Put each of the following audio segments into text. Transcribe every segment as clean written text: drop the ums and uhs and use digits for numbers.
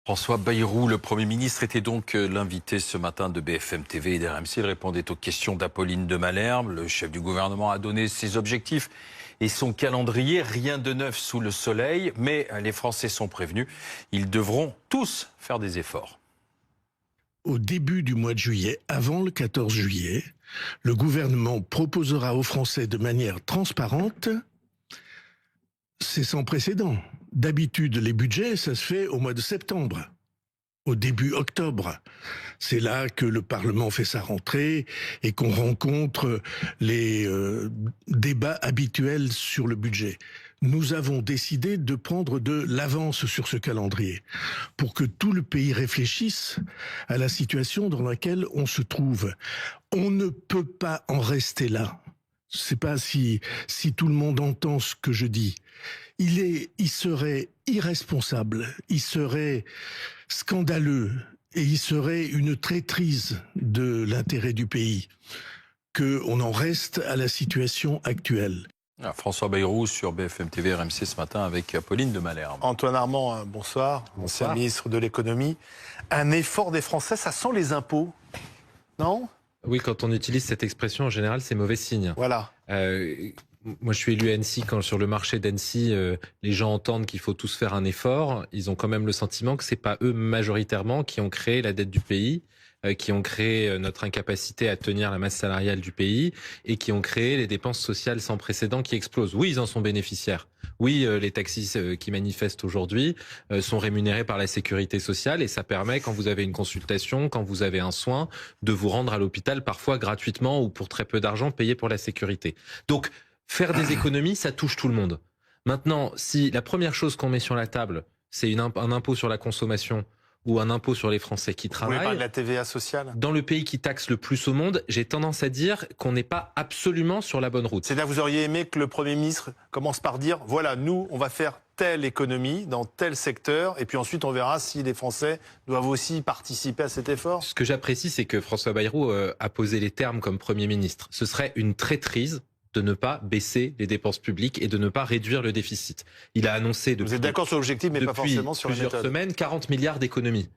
François Bayrou, le Premier ministre, était donc l'invité ce matin de BFM TV et d'RMC. Il répondait aux questions d'Apolline de Malherbe. Le chef du gouvernement a donné ses objectifs et son calendrier. Rien de neuf sous le soleil, mais les Français sont prévenus. Ils devront tous faire des efforts. Au début du mois de juillet, avant le 14 juillet, le gouvernement proposera aux Français de manière transparente. C'est sans précédent. D'habitude, les budgets, ça se fait au mois de septembre, au début octobre. C'est là que le Parlement fait sa rentrée et qu'on rencontre les débats habituels sur le budget. Nous avons décidé de prendre de l'avance sur ce calendrier pour que tout le pays réfléchisse à la situation dans laquelle on se trouve. On ne peut pas en rester là. Je ne sais pas si tout le monde entend ce que je dis. Il serait irresponsable, il serait scandaleux et il serait une traîtrise de l'intérêt du pays qu'on en reste à la situation actuelle. François Bayrou sur BFM TV RMC ce matin avec Apolline de Malherbe. Antoine Armand, bonsoir. Ancien ministre de l'économie. Un effort des Français, ça sent les impôts, non ? Oui, quand on utilise cette expression, en général, c'est mauvais signe. Voilà. Moi, je suis élu à Annecy. Quand sur le marché d'Annecy, les gens entendent qu'il faut tous faire un effort, ils ont quand même le sentiment que c'est pas eux majoritairement qui ont créé la dette du pays, qui ont créé notre incapacité à tenir la masse salariale du pays et qui ont créé les dépenses sociales sans précédent qui explosent. Oui, ils en sont bénéficiaires. Oui, les taxis qui manifestent aujourd'hui sont rémunérés par la sécurité sociale et ça permet, quand vous avez une consultation, quand vous avez un soin, de vous rendre à l'hôpital parfois gratuitement ou pour très peu d'argent payé pour la sécurité. Donc, faire des économies, ça touche tout le monde. Maintenant, si la première chose qu'on met sur la table, c'est un impôt sur la consommation ou un impôt sur les Français qui travaillent. Vous voulez parler de la TVA sociale ? Dans le pays qui taxe le plus au monde, j'ai tendance à dire qu'on n'est pas absolument sur la bonne route. C'est-à-dire que vous auriez aimé que le Premier ministre commence par dire, voilà, nous, on va faire telle économie dans tel secteur, et puis ensuite on verra si les Français doivent aussi participer à cet effort. Ce que j'apprécie, c'est que François Bayrou a posé les termes comme Premier ministre. Ce serait une traîtrise de ne pas baisser les dépenses publiques et de ne pas réduire le déficit. Il a annoncé Vous êtes d'accord sur l'objectif, mais pas forcément sur la méthode. Plusieurs semaines, 40 milliards d'économies.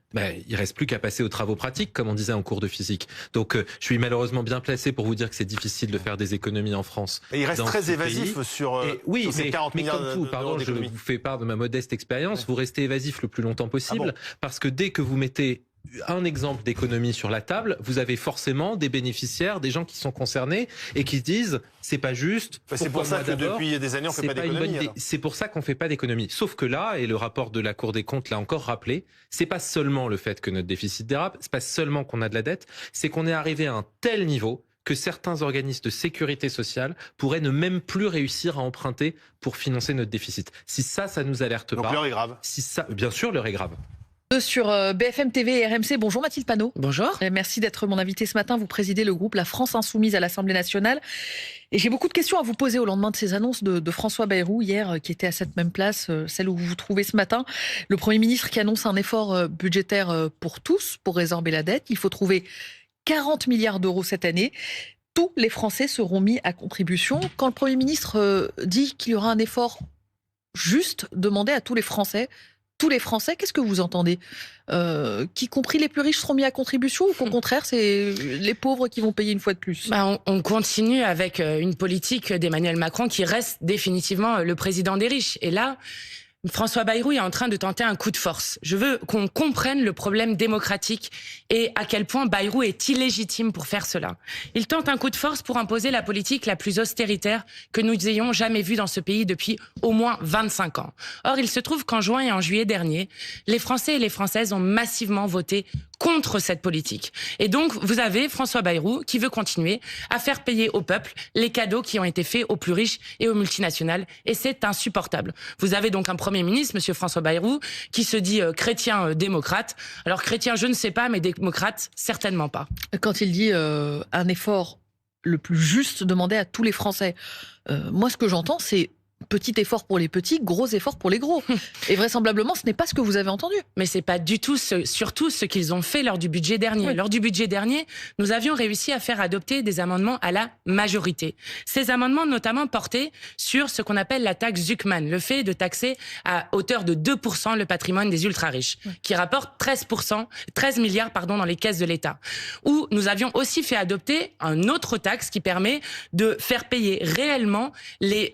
Il reste plus qu'à passer aux travaux pratiques, comme on disait en cours de physique. Donc, je suis malheureusement bien placé pour vous dire que c'est difficile de faire des économies en France. Et il reste très évasif sur ces 40 milliards comme tout, pardon, je vous fais part de ma modeste expérience, vous restez évasif le plus longtemps possible, parce que dès que vous mettez un exemple d'économie sur la table, vous avez forcément des bénéficiaires, des gens qui sont concernés et qui se disent c'est pas juste. C'est pour ça que depuis des années on fait pas d'économie. C'est pour ça qu'on fait pas d'économie. Sauf que là, et le rapport de la Cour des comptes l'a encore rappelé, c'est pas seulement le fait que notre déficit dérape, c'est pas seulement qu'on a de la dette, c'est qu'on est arrivé à un tel niveau que certains organismes de sécurité sociale pourraient ne même plus réussir à emprunter pour financer notre déficit. Si ça nous alerte pas. Donc l'heure est grave. Si ça, bien sûr, l'heure est grave. Sur BFM TV et RMC. Bonjour Mathilde Panot. Bonjour. Merci d'être mon invité ce matin. Vous présidez le groupe La France Insoumise à l'Assemblée nationale. Et j'ai beaucoup de questions à vous poser au lendemain de ces annonces de François Bayrou hier, qui était à cette même place, celle où vous vous trouvez ce matin. Le Premier ministre qui annonce un effort budgétaire pour tous, pour résorber la dette. Il faut trouver 40 milliards d'euros cette année. Tous les Français seront mis à contribution. Quand le Premier ministre dit qu'il y aura un effort juste demandé à tous les Français, qu'est-ce que vous entendez ? Qu'y compris les plus riches seront mis à contribution ou qu'au contraire, c'est les pauvres qui vont payer une fois de plus ? On continue avec une politique d'Emmanuel Macron qui reste définitivement le président des riches. Et là, François Bayrou est en train de tenter un coup de force. Je veux qu'on comprenne le problème démocratique et à quel point Bayrou est illégitime pour faire cela. Il tente un coup de force pour imposer la politique la plus austéritaire que nous ayons jamais vue dans ce pays depuis au moins 25 ans. Or, il se trouve qu'en juin et en juillet dernier, les Français et les Françaises ont massivement voté contre cette politique. Et donc, vous avez François Bayrou qui veut continuer à faire payer au peuple les cadeaux qui ont été faits aux plus riches et aux multinationales. Et c'est insupportable. Vous avez donc un Premier ministre, M. François Bayrou, qui se dit chrétien démocrate. Alors chrétien, je ne sais pas, mais démocrate, certainement pas. Quand il dit un effort le plus juste demandé à tous les Français, moi ce que j'entends c'est petit effort pour les petits, gros effort pour les gros. Et vraisemblablement, ce n'est pas ce que vous avez entendu. Mais c'est pas du tout surtout ce qu'ils ont fait lors du budget dernier. Oui. Lors du budget dernier, nous avions réussi à faire adopter des amendements à la majorité. Ces amendements notamment portaient sur ce qu'on appelle la taxe Zuckman, le fait de taxer à hauteur de 2% le patrimoine des ultra-riches, qui rapporte 13 milliards dans les caisses de l'État. Où nous avions aussi fait adopter une autre taxe qui permet de faire payer réellement les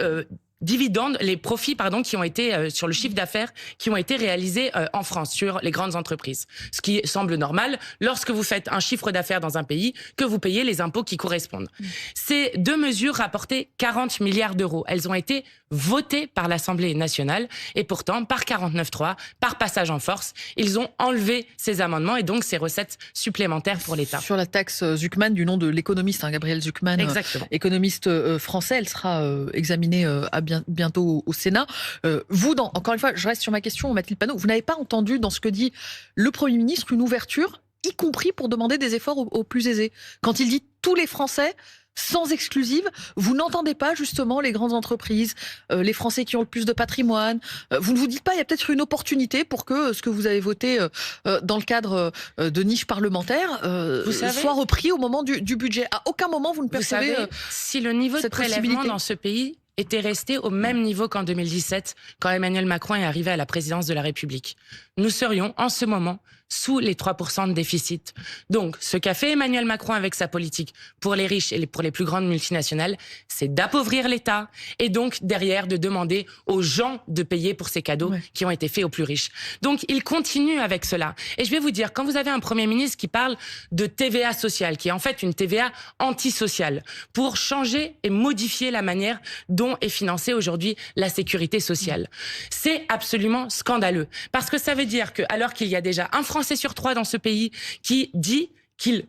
dividendes, les profits qui ont été sur le chiffre d'affaires qui ont été réalisés en France sur les grandes entreprises. Ce qui semble normal lorsque vous faites un chiffre d'affaires dans un pays que vous payez les impôts qui correspondent. Ces deux mesures rapportaient 40 milliards d'euros. Elles ont été votées par l'Assemblée nationale et pourtant par 49.3, par passage en force, ils ont enlevé ces amendements et donc ces recettes supplémentaires pour l'État. Sur la taxe Zuckman, du nom de l'économiste Gabriel Zuckman, économiste français, elle sera examinée bientôt au Sénat. Vous, encore une fois, je reste sur ma question, Mathilde Panot, vous n'avez pas entendu dans ce que dit le Premier ministre une ouverture, y compris pour demander des efforts aux plus aisés. Quand il dit tous les Français, sans exclusive, vous n'entendez pas justement les grandes entreprises, les Français qui ont le plus de patrimoine. Vous ne vous dites pas, il y a peut-être une opportunité pour que ce que vous avez voté dans le cadre de niche parlementaire soit repris au moment du budget. À aucun moment vous ne percevez si le niveau de prélèvement dans ce pays était resté au même niveau qu'en 2017, quand Emmanuel Macron est arrivé à la présidence de la République. Nous serions, en ce moment, sous les 3% de déficit. Donc, ce qu'a fait Emmanuel Macron avec sa politique pour les riches et pour les plus grandes multinationales, c'est d'appauvrir l'État et donc, derrière, de demander aux gens de payer pour ces cadeaux qui ont été faits aux plus riches. Donc, il continue avec cela. Et je vais vous dire, quand vous avez un Premier ministre qui parle de TVA sociale, qui est en fait une TVA antisociale, pour changer et modifier la manière dont est financée aujourd'hui la sécurité sociale, c'est absolument scandaleux. Parce que ça veut dire que, alors qu'il y a déjà un Français sur 3 dans ce pays qui dit qu'il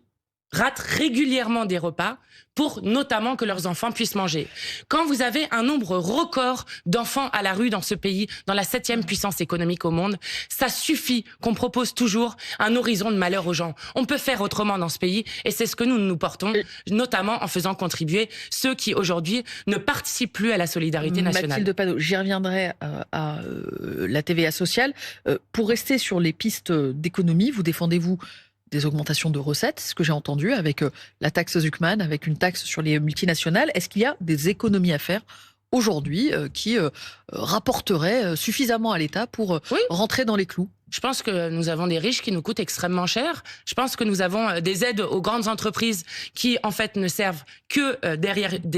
rate régulièrement des repas pour notamment que leurs enfants puissent manger. Quand vous avez un nombre record d'enfants à la rue dans ce pays, dans la 7e puissance économique au monde, ça suffit qu'on propose toujours un horizon de malheur aux gens. On peut faire autrement dans ce pays et c'est ce que nous portons, notamment en faisant contribuer ceux qui aujourd'hui ne participent plus à la solidarité nationale. Mathilde Panot, j'y reviendrai à la TVA sociale. Pour rester sur les pistes d'économie, vous défendez-vous des augmentations de recettes, ce que j'ai entendu, avec la taxe Zuckman, avec une taxe sur les multinationales. Est-ce qu'il y a des économies à faire aujourd'hui qui rapporteraient suffisamment à l'État pour rentrer dans les clous ? Je pense que nous avons des riches qui nous coûtent extrêmement cher. Je pense que nous avons des aides aux grandes entreprises qui, en fait, ne servent que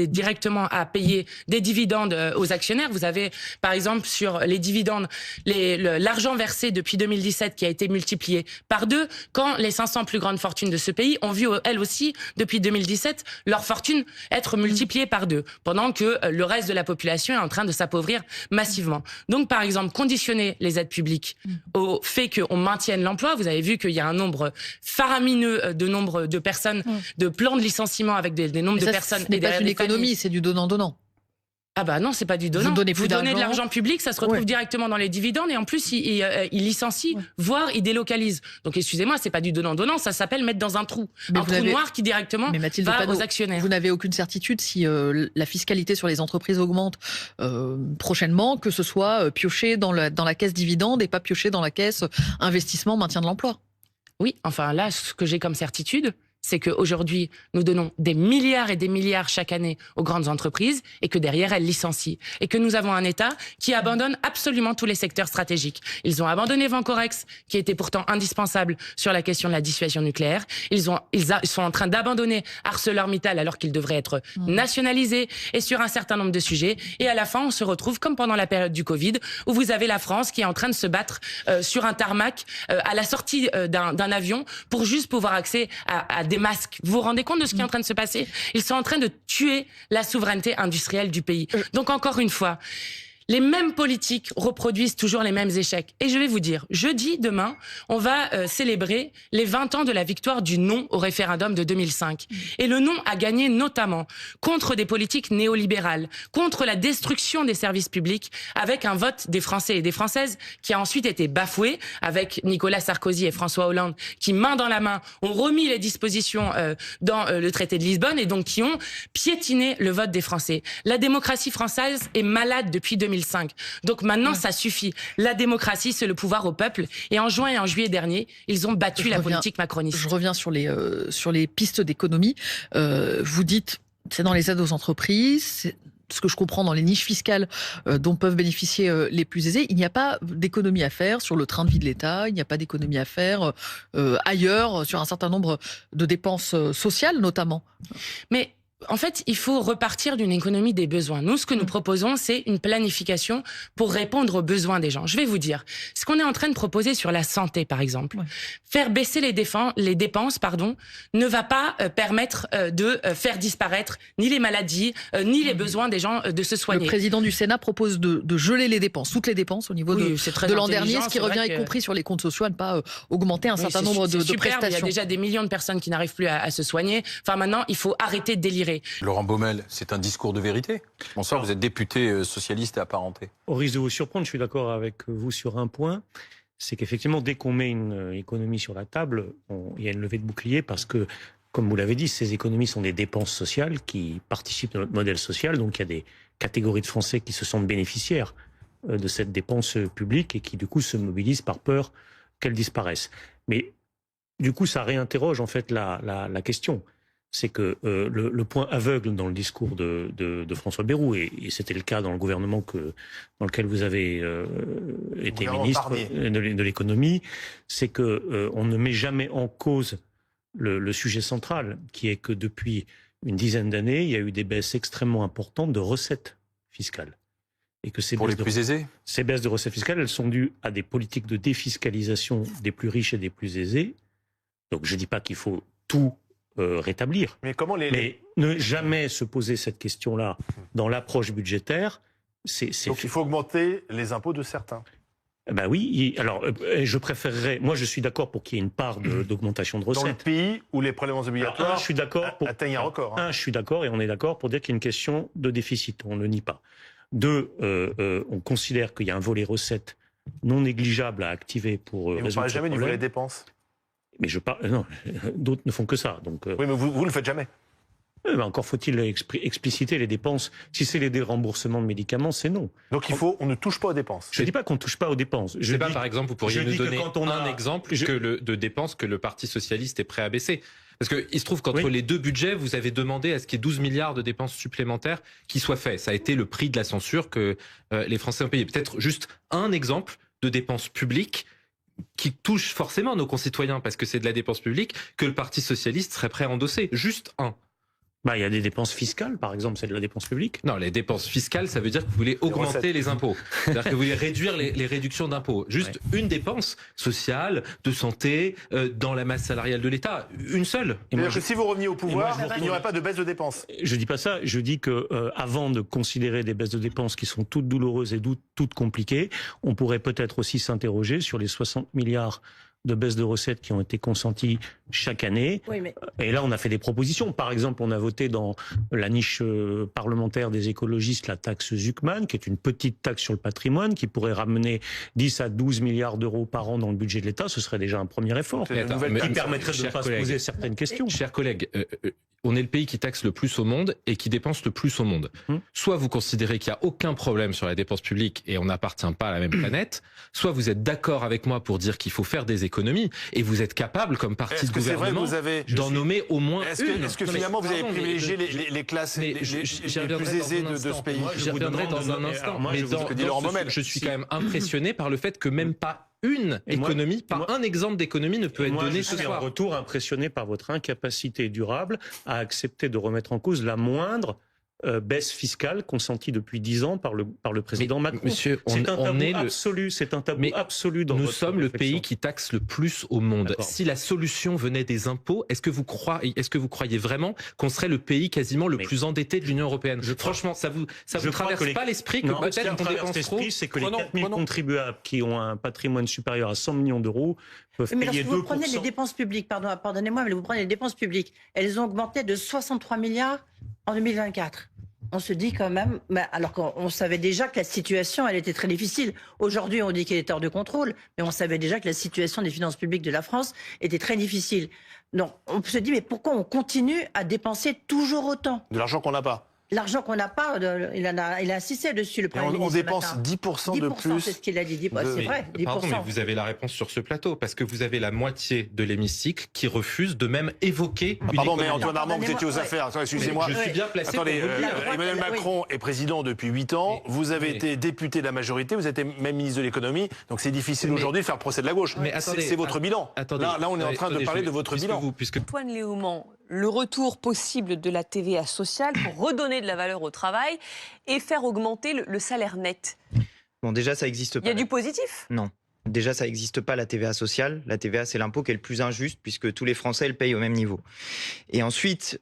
directement à payer des dividendes aux actionnaires. Vous avez, par exemple, sur les dividendes, l'argent versé depuis 2017 qui a été multiplié par 2, quand les 500 plus grandes fortunes de ce pays ont vu, elles aussi, depuis 2017, leur fortune être multipliée par 2, pendant que le reste de la population est en train de s'appauvrir massivement. Donc, par exemple, conditionner les aides publiques au fait qu'on maintienne l'emploi. Vous avez vu qu'il y a un nombre faramineux de personnes, de plans de licenciement avec des nombres de personnes. Ce n'est pas une économie, c'est du donnant-donnant. Ah bah non, c'est pas du donnant. Vous donnez de l'argent public, ça se retrouve directement dans les dividendes et en plus, il licencie, voire il délocalise. Donc excusez-moi, c'est pas du donnant-donnant, ça s'appelle mettre dans un trou. Un trou noir qui directement va aux actionnaires. Vous n'avez aucune certitude si la fiscalité sur les entreprises augmente prochainement, que ce soit pioché dans la caisse dividende et pas pioché dans la caisse investissement, maintien de l'emploi. Oui, enfin là, ce que j'ai comme certitude, c'est qu'aujourd'hui, nous donnons des milliards et des milliards chaque année aux grandes entreprises et que derrière, elles licencient. Et que nous avons un État qui abandonne absolument tous les secteurs stratégiques. Ils ont abandonné Vancorex, qui était pourtant indispensable sur la question de la dissuasion nucléaire. Ils sont en train d'abandonner ArcelorMittal alors qu'il devrait être nationalisé et sur un certain nombre de sujets. Et à la fin, on se retrouve comme pendant la période du Covid, où vous avez la France qui est en train de se battre sur un tarmac à la sortie d'un avion pour juste pouvoir accéder à des masques. Vous vous rendez compte de ce qui est en train de se passer ? Ils sont en train de tuer la souveraineté industrielle du pays. Donc encore une fois, Les mêmes politiques reproduisent toujours les mêmes échecs. Et je vais vous dire, jeudi, demain, on va célébrer les 20 ans de la victoire du non au référendum de 2005. Et le non a gagné notamment contre des politiques néolibérales, contre la destruction des services publics, avec un vote des Français et des Françaises qui a ensuite été bafoué, avec Nicolas Sarkozy et François Hollande qui, main dans la main, ont remis les dispositions dans le traité de Lisbonne et donc qui ont piétiné le vote des Français. La démocratie française est malade depuis 2005. Donc maintenant, ça suffit. La démocratie, c'est le pouvoir au peuple. Et en juin et en juillet dernier, ils ont battu la politique macroniste. Je reviens sur les pistes d'économie. Vous dites, c'est dans les aides aux entreprises, c'est ce que je comprends dans les niches fiscales dont peuvent bénéficier les plus aisés. Il n'y a pas d'économie à faire sur le train de vie de l'État, il n'y a pas d'économie à faire ailleurs, sur un certain nombre de dépenses sociales notamment. Mais en fait, il faut repartir d'une économie des besoins. Nous, ce que nous proposons, c'est une planification pour répondre aux besoins des gens. Je vais vous dire, ce qu'on est en train de proposer sur la santé, par exemple, faire baisser les dépenses, ne va pas permettre de faire disparaître ni les maladies, ni les besoins des gens de se soigner. Le président du Sénat propose de geler les dépenses, toutes les dépenses au niveau de l'an dernier, ce qui revient y compris sur les comptes sociaux à ne pas augmenter un certain nombre de prestations. Il y a déjà des millions de personnes qui n'arrivent plus à se soigner. Enfin, maintenant, il faut arrêter de délirer. Laurent Baumel, c'est un discours de vérité. Bonsoir, vous êtes député socialiste et apparenté. Au risque de vous surprendre, je suis d'accord avec vous sur un point, c'est qu'effectivement, dès qu'on met une économie sur la table, il y a une levée de bouclier parce que, comme vous l'avez dit, ces économies sont des dépenses sociales qui participent de notre modèle social. Donc il y a des catégories de Français qui se sentent bénéficiaires de cette dépense publique et qui, du coup, se mobilisent par peur qu'elle disparaisse. Mais du coup, ça réinterroge en fait la question. C'est que le point aveugle dans le discours de François Bayrou, et c'était le cas dans le gouvernement dans lequel vous avez été ministre de l'économie, c'est que on ne met jamais en cause le sujet central, qui est que depuis une dizaine d'années, il y a eu des baisses extrêmement importantes de recettes fiscales. Et que ces pour les plus aisés, ces baisses de recettes fiscales, elles sont dues à des politiques de défiscalisation des plus riches et des plus aisés. Donc je ne dis pas qu'il faut tout rétablir. Mais comment Mais ne jamais se poser cette question-là dans l'approche budgétaire, Donc il faut augmenter les impôts de certains. Ben oui, alors je préférerais, moi je suis d'accord pour qu'il y ait une part d'augmentation de recettes. Dans le pays où les prélèvements obligatoires je suis d'accord atteignent un record. Je suis d'accord et on est d'accord pour dire qu'il y a une question de déficit, on ne le nie pas. Deux, on considère qu'il y a un volet recettes non négligeable à activer pour résoudre ce problème. Et vous ne parlez jamais du volet dépenses. Mais je parle, non, d'autres ne font que ça. Donc, oui, mais vous ne le faites jamais. Encore faut-il expliciter les dépenses. Si c'est les déremboursements de médicaments, c'est non. Donc on ne touche pas aux dépenses. Je ne dis pas qu'on ne touche pas aux dépenses. Je sais pas, par exemple, vous pourriez nous donner un exemple de dépenses que le Parti socialiste est prêt à baisser. Parce qu'il se trouve qu'entre les deux budgets, vous avez demandé à ce qu'il y ait 12 milliards de dépenses supplémentaires qui soient faits. Ça a été le prix de la censure que les Français ont payé. Peut-être juste un exemple de dépenses publiques qui touche forcément nos concitoyens, parce que c'est de la dépense publique, que le Parti socialiste serait prêt à endosser. Juste un. Il y a des dépenses fiscales, par exemple, c'est de la dépense publique. Non, les dépenses fiscales, ça veut dire que vous voulez augmenter les impôts. C'est-à-dire que vous voulez réduire les réductions d'impôts. Juste une dépense sociale, de santé, dans la masse salariale de l'État. Une seule. C'est-à-dire que si vous reveniez au pouvoir, il n'y aurait pas de baisse de dépenses. Je dis pas ça. Je dis que avant de considérer des baisses de dépenses qui sont toutes douloureuses et toutes compliquées, on pourrait peut-être aussi s'interroger sur les 60 milliards de baisse de recettes qui ont été consenties chaque année. Oui, mais... Et là, on a fait des propositions. Par exemple, on a voté dans la niche parlementaire des écologistes la taxe Zuckman, qui est une petite taxe sur le patrimoine, qui pourrait ramener 10 à 12 milliards d'euros par an dans le budget de l'État. Ce serait déjà un premier effort. Qui permettrait de ne pas se poser certaines questions. Chers collègues, on est le pays qui taxe le plus au monde et qui dépense le plus au monde. Soit vous considérez qu'il n'y a aucun problème sur la dépense publique et on n'appartient pas à la même planète, soit vous êtes d'accord avec moi pour dire qu'il faut faire des économies et vous êtes capable, comme parti de gouvernement, d'en nommer au moins une. Est-ce que finalement vous avez privilégié les classes les plus aisées de ce pays? J'y reviendrai dans un instant. Mais je suis quand même impressionné par le fait que même pas une économie, un exemple d'économie ne peut être donné ce soir. Je suis en retour impressionné par votre incapacité durable à accepter de remettre en cause la moindre baisse fiscale consentie depuis 10 ans par le président Macron. Monsieur, c'est un tabou absolu. C'est un tabou absolu dans nous votre sommes le réflexion. pays qui taxe le plus au monde. D'accord. Si la solution venait des impôts, est-ce que vous croyez vraiment qu'on serait le pays quasiment le plus endetté de l'Union européenne? Franchement, ça vous traverse pas l'esprit que peut-être qu'on dépense trop? C'est que les 4 000 contribuables qui ont un patrimoine supérieur à 100 millions d'euros peuvent mais payer 2%. vous prenez les dépenses publiques, pardonnez-moi, mais vous prenez les dépenses publiques, elles ont augmenté de 63 milliards en 2024. On se dit quand même, alors qu'on savait déjà que la situation, elle était très difficile. Aujourd'hui, on dit qu'elle est hors de contrôle, mais on savait déjà que la situation des finances publiques de la France était très difficile. Donc, on se dit, mais pourquoi on continue à dépenser toujours autant? De l'argent qu'on n'a pas. L'argent qu'on n'a pas, il a insisté dessus, le Premier ministre. On dépense 10% de plus. C'est ce qu'il a dit. C'est vrai, 10%. Pardon, mais vous avez la réponse sur ce plateau, parce que vous avez la moitié de l'hémicycle qui refuse de même évoquer une Pardon, économie. mais Antoine Armand, vous étiez aux affaires. Excusez-moi. Je suis bien placé Attendez, pour vous le dire. Emmanuel Macron est président depuis 8 ans. Vous avez été député de la majorité. Vous êtes même ministre de l'économie. Donc c'est difficile aujourd'hui de faire procès de la gauche. Mais attendez, c'est votre bilan. Là, on est en train de parler de votre bilan. Antoine Léaumont, le retour possible de la TVA sociale pour redonner de la valeur au travail et faire augmenter le salaire net. Bon, déjà, ça n'existe pas. Il y a du positif? Non. Déjà, ça n'existe pas, la TVA sociale. La TVA, c'est l'impôt qui est le plus injuste, puisque tous les Français le payent au même niveau. Et ensuite,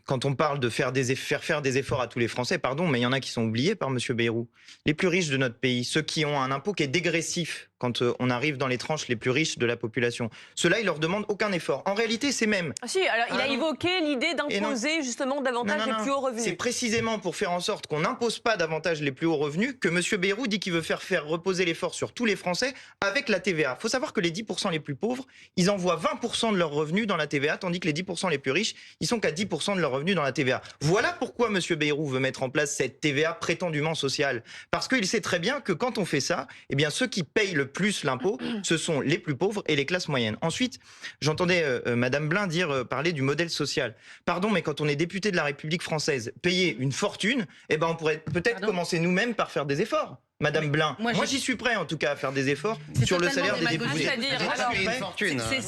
quand on parle de faire des efforts à tous les Français, pardon, mais il y en a qui sont oubliés par M. Bayrou. Les plus riches de notre pays, ceux qui ont un impôt qui est dégressif, quand on arrive dans les tranches les plus riches de la population. Ceux-là, ils leur demandent aucun effort. En réalité, c'est même... Ah si, alors il a évoqué l'idée d'imposer justement davantage les plus hauts revenus. C'est précisément pour faire en sorte qu'on n'impose pas davantage les plus hauts revenus que M. Bayrou dit qu'il veut faire reposer l'effort sur tous les Français avec la TVA. Il faut savoir que les 10% les plus pauvres, ils envoient 20% de leurs revenus dans la TVA, tandis que les 10% les plus riches, ils sont qu'à 10% de leurs revenus dans la TVA. Voilà pourquoi M. Bayrou veut mettre en place cette TVA prétendument sociale. Parce qu'il sait très bien que quand on fait ça, eh bien ceux qui payent le plus l'impôt, ce sont les plus pauvres et les classes moyennes. Ensuite, j'entendais Madame Blin parler du modèle social. Pardon, mais quand on est député de la République française, payer une fortune, eh ben on pourrait peut-être commencer nous-mêmes par faire des efforts. Madame Blin, moi j'y suis prêt en tout cas à faire des efforts sur le salaire des députés.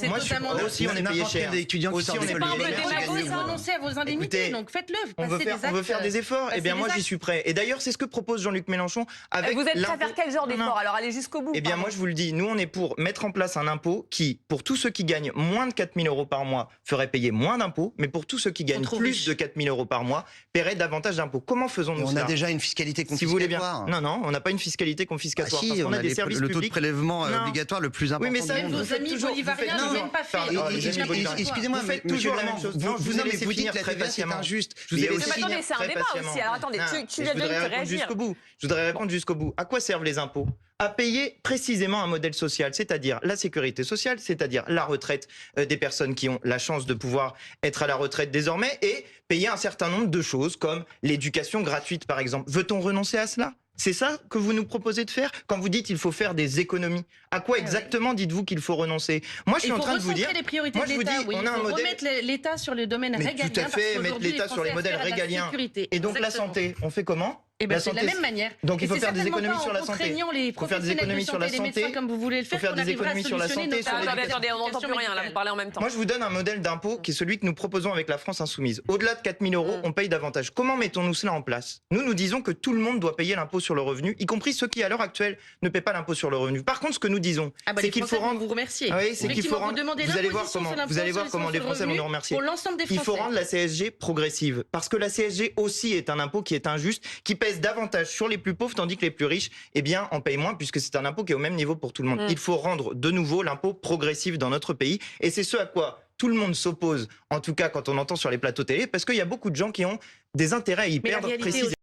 Moi aussi on est payé cher. Aussi on est payé cher. Vous renoncez à vos indemnités, donc faites-le. On veut faire des efforts. Eh bien moi j'y suis prêt. Et d'ailleurs c'est ce que propose Jean-Luc Mélenchon avec. Vous êtes prêt à faire quel genre d'effort? Alors allez jusqu'au bout. Eh bien moi je vous le dis, nous on est pour mettre en place un impôt qui, pour tous ceux qui gagnent moins de 4 000 euros par mois, ferait payer moins d'impôts, mais pour tous ceux qui gagnent plus de 4 000 euros par mois, paieraient davantage d'impôts. Comment faisons-nous cela? On a déjà une fiscalité confiscatoire. Si vous voulez bien. Non, on n'a pas une fiscalité confiscatoire. Ah si, on a des services le publics. taux de prélèvement obligatoire le plus important. Oui, mais ça, du monde. Vos amis bolivariens ne viennent pas faire. Excusez-moi, vous faites toujours la même chose. Vous avez dit que la TVA c'est injuste. Mais attendez, c'est un débat aussi. Alors attendez, tu viens de réagir. Je voudrais répondre jusqu'au bout. À quoi servent les impôts? À payer précisément un modèle social, c'est-à-dire la sécurité sociale, c'est-à-dire la retraite des personnes qui ont la chance de pouvoir être à la retraite désormais, et payer un certain nombre de choses comme l'éducation gratuite par exemple. Veut-on renoncer à cela? C'est ça que vous nous proposez de faire quand vous dites qu'il faut faire des économies? À quoi exactement dites-vous qu'il faut renoncer? Moi, je suis en train de vous dire. Les priorités de l'État, oui. On a un modèle. Remettre l'État sur le domaine régalien. Tout à fait, mettre l'État sur les modèles régaliens. Et donc la santé, on fait comment? C'est de la même manière. Donc il faut faire des économies sur la santé. Il faut faire des économies sur la santé. Comme vous voulez le faire. Il faut faire des économies sur la santé. Attendez, on n'entend plus rien là, vous parlez en même temps. Moi, je vous donne un modèle d'impôt qui est celui que nous proposons avec la France Insoumise. Au-delà de 4 000 euros, on paye davantage. Comment mettons-nous cela en place? Nous disons que tout le monde doit payer l'impôt sur le revenu, y compris ceux qui, à l'heure actuelle, ne paient pas l'impôt sur le revenu. Par contre, ce que nous disons, c'est qu'il faut rendre... Vous remercier. Oui, c'est qu'il faut rendre... Vous allez voir comment les Français vont nous remercier. Il faut rendre la CSG progressive. Parce que la CSG aussi est un impôt qui est injuste, qui pèse davantage sur les plus pauvres, tandis que les plus riches, eh bien, en payent moins, puisque c'est un impôt qui est au même niveau pour tout le monde. Il faut rendre de nouveau l'impôt progressif dans notre pays. Et c'est ce à quoi tout le monde s'oppose, en tout cas quand on entend sur les plateaux télé, parce qu'il y a beaucoup de gens qui ont des intérêts à y perdre précisément.